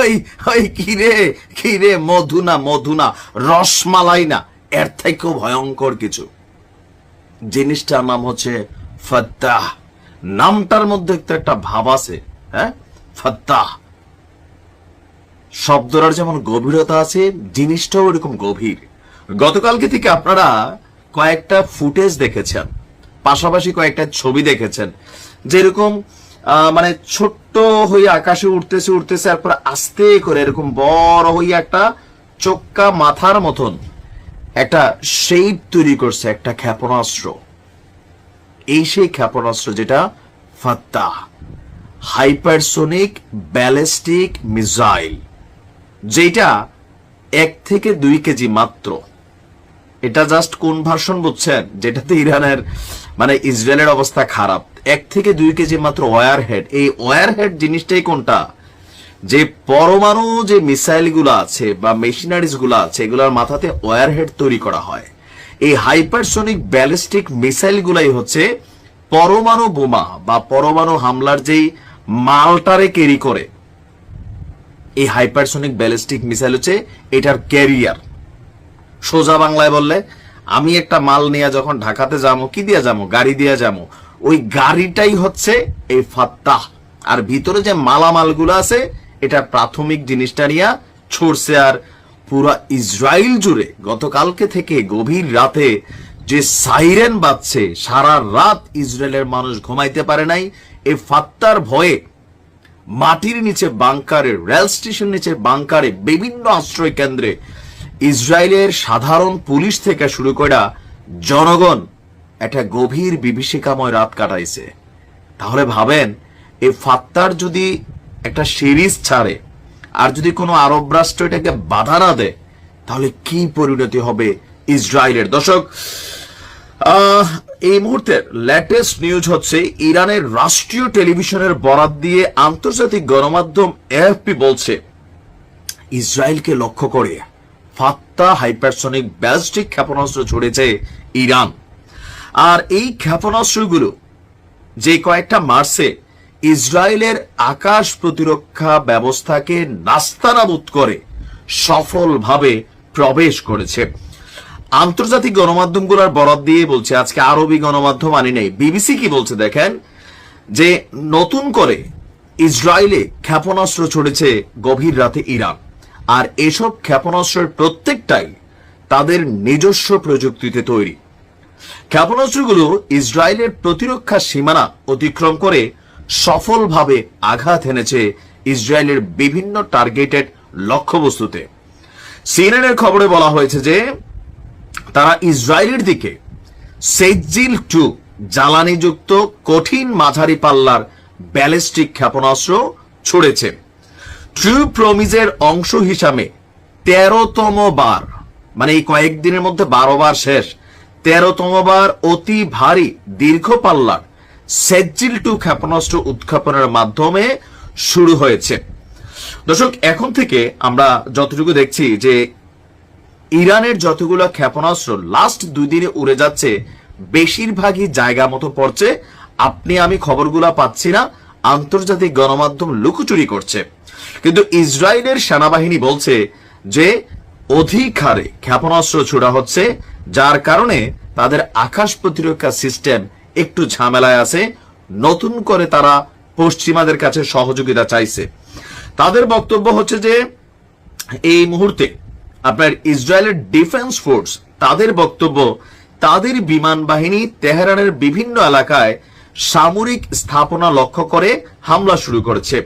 ওই ওই কিরে মধু না রসমালাই না, এর থেকেও ভয়ঙ্কর কিছু। জিনিসটার নাম হচ্ছে ফাত্তাহ। নামটার মধ্যে তো একটা ভাব আছে, হ্যাঁ, ফাত্তাহ শব্দটার যেমন গভীরতা আছে, জিনিসটাও এরকম গভীর। গতকালকে থেকে আপনারা কয়েকটা ফুটেজ দেখেছেন, পাশাপাশি কয়েকটা ছবি দেখেছেন, যেরকম মানে ছোট্ট হয়ে আকাশে উঠতেছে তারপর আস্তে করে এরকম বড় হয়ে একটা চোক্কা মাথার মতন একটা শেপ তৈরি করছে একটা ক্ষেপণাস্ত্র। এই সেই ক্ষেপণাস্ত্র যেটা ফাত্তাহ, হাইপারসোনিক ব্যালিস্টিক মিসাইল, যেটা 1 থেকে 2 কেজি মাত্র। এটা জাস্ট কোন ভার্সন বুঝছেন, যেটাতে ইরানের মানে ইসরায়েলের অবস্থা খারাপ। 1 থেকে 2 কেজি মাত্র ওয়ার হেড। এই ওয়ার হেড জিনিসটাই কোনটা, যে পরমাণু যে মিসাইল গুলো আছে বা মেশিনারিজ গুলো আছে, এগুলোর মাথাতে ওয়ার হেড তৈরি করা হয়। এই হাইপারসোনিক ব্যালিস্টিক মিসাইল গুলাই হচ্ছে পরমাণু বোমা বা পরমাণু হামলার যেই মালটারে ক্যারি করে। এই হাইপারসোনিক ব্যালিস্টিক মিসাইল হচ্ছে এটার ক্যারিয়ার। সোজা বাংলায় বললে, আমি একটা মাল নিয়ে যখন ঢাকাতে যাবো, কি দিয়ে যাবো, গাড়ি দিয়ে যাবো, ওই গাড়িটাই হচ্ছে এই ফাত্তাহ। আর ভিতরে যে মালামালগুলো আছে, এটা প্রাথমিক জিনিসটা নিয়ে ছড়ছে। আর পুরা ইসরায়েল জুড়ে গতকালকে থেকে গভীর রাতে যে সাইরেন বাজছে, সারা রাত ইসরায়েলের মানুষ ঘুমাইতে পারে নাই এই ফাত্তার ভয়ে। মাটির নিচে বাংকারে, রেল স্টেশন নিচে বাংকারে, বিভিন্ন আশ্রয় কেন্দ্রে ইসরায়েলের সাধারণ পুলিশ থেকে শুরু করে জনগণ একটা গভীর বিভীষিকাময় রাত কাটাইছে। তাহলে ভাবেন, এই ফাত্তার যদি একটা সিরিজ ছাড়ে আর যদি কোনো আরব রাষ্ট্র এটাকে বাধা না দেয়, তাহলে কি পরিণতি হবে ইসরায়েলের। দর্শক, এই মুহূর্তের লেটেস্ট নিউজ হচ্ছে, ইরানের রাষ্ট্রীয় টেলিভিশনের বরাত দিয়ে আন্তর্জাতিক গণমাধ্যম এএফপি বলছে, ইসরায়েলকে লক্ষ্য করে ফাত্তাহ হাইপারসনিক ব্যালিস্টিক ক্ষেপণাস্ত্র ছড়েছে ইরান। আর এই ক্ষেপণাস্ত্রগুলো যে কয়েকটা মার্চে ইসরায়েলের আকাশ প্রতিরক্ষা ব্যবস্থাকে নাস্তানাবুদ করে সফলভাবে প্রবেশ করেছে। আন্তর্জাতিক গণমাধ্যমগুলোর বরাত দিয়ে বলছে, আজকে আরবি গণমাধ্যম আনি নেই, বিবিসি কি বলছে দেখেন, যে নতুন করে ইসরায়েলে ক্ষেপণাস্ত্র ছড়েছে গভীর রাতে ইরান। আর এসব ক্ষেপণাস্ত্রের প্রত্যেকটাই তাদের নিজস্ব প্রযুক্তিতে তৈরি। ক্ষেপণাস্ত্রগুলো ইসরায়েলের প্রতিরক্ষা সীমানা অতিক্রম করে সফলভাবে আঘাত এনেছে ইসরায়েলের বিভিন্ন টার্গেটেড লক্ষ্যবস্তুতে। সিএনএনের খবরে বলা হয়েছে যে তারা ইসরায়েলের দিকে সেজিল 2 জ্বালানিযুক্ত কঠিন মাঝারি পাল্লার ব্যালিস্টিক ক্ষেপণাস্ত্র ছুড়েছে। ট্রু প্রমিজের অংশ হিসাবে 13তম বার, মানে এই কয়েকদিনের মধ্যে 12 বার শেষ, 13তম বার অতি ভারী দীর্ঘ পাল্লার সেজিল 2 ক্ষেপণাস্ত্র উৎক্ষেপণের মাধ্যমে শুরু হয়েছে। দর্শক, এখন থেকে আমরা যতটুকু দেখছি যে ইরানের যতগুলো ক্ষেপণাস্ত্র লাস্ট 2 দিনে উড়ে যাচ্ছে, বেশিরভাগই জায়গা মতো পড়ছে। আপনি আমি খবরগুলা পাচ্ছি না, আন্তর্জাতিক গণমাধ্যম লুকোচুরি করছে। কিন্তু ইসরায়েলের সেনাবাহিনী বলছে যে অধিক হারে ক্ষেপণাস্ত্র ছোড়া হচ্ছে, যার কারণে তাদের আকাশ প্রতিরক্ষা সিস্টেম একটু ঝামেলায় আছে। নতুন করে তারা পশ্চিমাদের কাছে সহযোগিতা চাইছে। তাদের বক্তব্য হচ্ছে যে এই মুহূর্তে আপনার ইসরায়েলের ডিফেন্স ফোর্স, তাদের বক্তব্য, তাদের বিমান বাহিনী তেহরানের বিভিন্ন এলাকায় সামরিক স্থাপনা লক্ষ্য করে হামলা শুরু করেছে।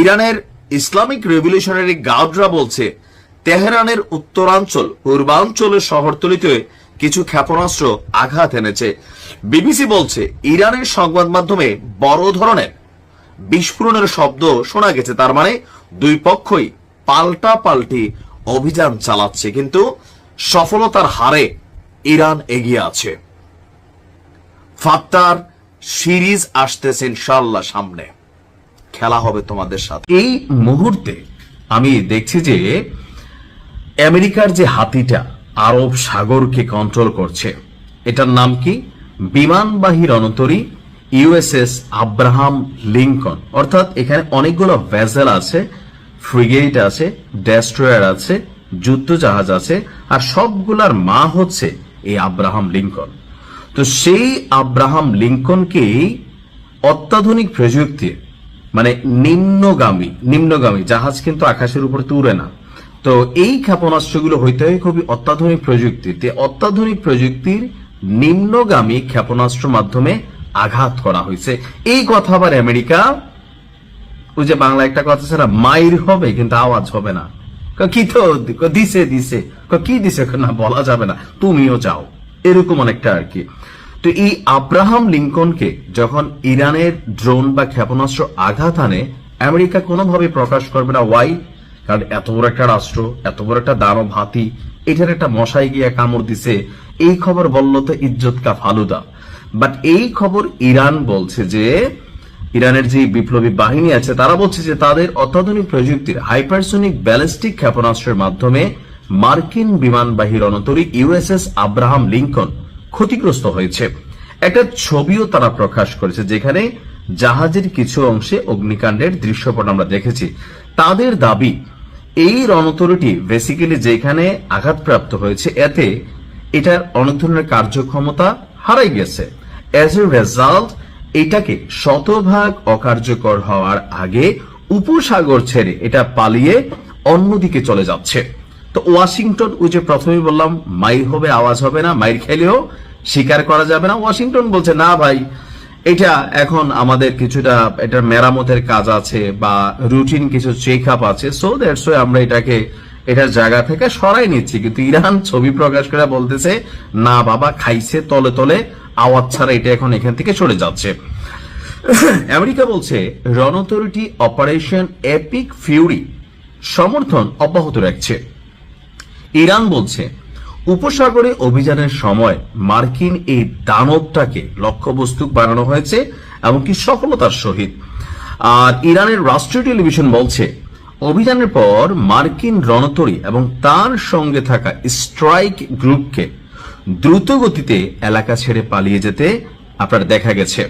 ইরানের ইসলামিক রেভলিউশনারি গার্ডরা বলছে, তেহরানের উত্তরাঞ্চল, পূর্বাঞ্চলের শহরতলিতে কিছু ক্ষেপণাস্ত্র আঘাত এনেছে। বিবিসি বলছে, ইরানের সংবাদ মাধ্যমে বড় ধরনের বিস্ফোরণের শব্দ শোনা গেছে। তার মানে দুই পক্ষই পাল্টাপাল্টি অভিযান চালাচ্ছে, কিন্তু সফলতার হারে ইরান এগিয়ে আছে। ফাত্তার সিরিজ আসতেছে ইনশাআল্লাহ, সামনে খেলা হবে তোমাদের সাথে। এই মুহূর্তে আমি দেখছি যে আমেরিকার যে হাতিটা আরব সাগরকে কন্ট্রোল করছে, এটার নাম কি, বিমানবাহী রণতরী ইউএসএস আব্রাহাম লিঙ্কন। অর্থাৎ এখানে অনেকগুলো ভেসেল আছে, ফ্রিগেট আছে, ডেস্ট্রয়ার আছে, যুদ্ধ জাহাজ আছে, আর সবগুলার মা হচ্ছে এই আব্রাহাম লিঙ্কন। তো সেই আব্রাহাম লিঙ্কনকেই অত্যাধুনিক প্রযুক্তি, মানে নিম্নগামী জাহাজ কিন্তু আকাশের উপর উড়ে না, তো এই ক্ষেপণাস্ত্রগুলো হইতে হয় খুবই অত্যাধুনিক প্রযুক্তির। অত্যাধুনিক প্রযুক্তির নিম্নগামী ক্ষেপণাস্ত্র মাধ্যমে আঘাত করা হয়েছে। এই কথা আবার আমেরিকা, ওই যে বাংলা একটা কথা ছিল, মাইর হবে কিন্তু আওয়াজ হবে না। কি তো দিছে কি দিছে না বলা যাবে না, তুমিও যাও, এরকম অনেকটা আর কি। তো এই আব্রাহাম লিঙ্কনকে যখন ইরানের ড্রোন বা ক্ষেপণাস্ত্র আঘাত আনে, আমেরিকা কোনোভাবে প্রকাশ করবে না। ওয়াই? কারণ এত বড় একটা রাষ্ট্র, এত বড় একটা দানব হাতি, এটার একটা মশাই গিয়া কামড় দিছে, এই খবর বলল তো ইজ্জত কা ফালুদা। বাট এই খবর ইরান বলছে যে, ইরানের যে বিপ্লবী বাহিনী আছে তারা বলছে যে তাদের অত্যাধুনিক প্রযুক্তির হাইপারসোনিক ব্যালিস্টিক ক্ষেপণাস্ত্রের মাধ্যমে মার্কিন বিমানবাহী রণতরী ইউএসএস আব্রাহাম লিঙ্কন ক্ষতিগ্রস্ত হয়েছে। একটা ছবিও তারা প্রকাশ করেছে যেখানে জাহাজের কিছু অংশে অগ্নিকাণ্ডের দৃশ্যপট আমরা দেখেছি। তাদের দাবি, এই রণতরীটি বেসিক্যালি যেখানে আঘাতপ্রাপ্ত হয়েছে এতে এটার অনেক ধরনের কার্যক্ষমতা হারাই গেছে। অ্যাজ এ রেজাল্ট এটাকে শতভাগ অকার্যকর হওয়ার আগে উপসাগর ছেড়ে এটা পালিয়ে অন্যদিকে চলে যাচ্ছে। তো ওয়াশিংটন, ওই যে প্রথমে বললাম মাইর হবে আওয়াজ হবে না, মাইর খেলেও স্বীকার করা যাবে না, ওয়াশিংটন বলছে না ভাই, এটা এখন আমাদের কিছুটা এটার মেরামতের কাজ আছে বা রুটিন কিছু চেক আপ আছে, সো দ্যাটস ওয়াই আমরা এটাকে এটার জায়গা থেকে সরাই নিচ্ছি। কিন্তু ইরান ছবি প্রকাশ করে বলতেছে না বাবা, খাইছে তলে তলে, আওয়াজ ছাড়া এটা এখন এখান থেকে চলে যাচ্ছে। আমেরিকা বলছে রণতরীটি অপারেশন এপিক ফিউরি সমর্থন অব্যাহত রাখছে। ইরান বলছে উপসাগরে অভিযানের সময় মার্কিন এই দানবটাকে লক্ষ্যবস্তু বানানো হয়েছে এমনকি সফলতার সহিত। আর ইরানের রাষ্ট্রীয় টেলিভিশন বলছে অভিযানের পর মার্কিন রণতরী এবং তার সঙ্গে থাকা স্ট্রাইক গ্রুপকে দ্রুত গতিতে এলাকা ছেড়ে পালিয়ে যেতে আপনার দেখা গেছে।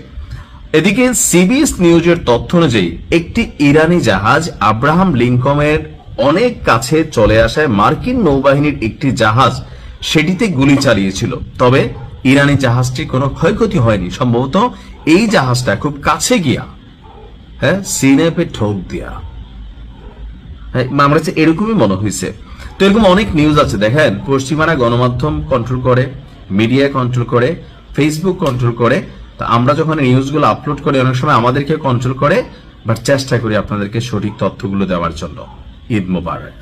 এদিকে সিবিএস নিউজের তথ্য অনুযায়ী একটি ইরানি জাহাজ আব্রাহাম লিঙ্কনের অনেক কাছে চলে আসায় মার্কিন নৌবাহিনীর একটি জাহাজ সেটিতে গুলি চালিয়েছিল, তবে ইরানি জাহাজটি কোনো ক্ষয়ক্ষতি হয়নি। সম্ভবত এই জাহাজটা খুব কাছে গিয়া সিনেপে ঠোক দিয়া, আমরা এরকমই মনে হয়েছে। তো এরকম অনেক নিউজ আছে দেখেন, পশ্চিমারা গণমাধ্যম কন্ট্রোল করে, মিডিয়া কন্ট্রোল করে, ফেসবুক কন্ট্রোল করে। তো আমরা যখন নিউজগুলো আপলোড করি অনেক সময় আমাদেরকে কন্ট্রোল করে, বাট চেষ্টা করি আপনাদেরকে সঠিক তথ্যগুলো দেওয়ার জন্য। ঈদ মোবারক।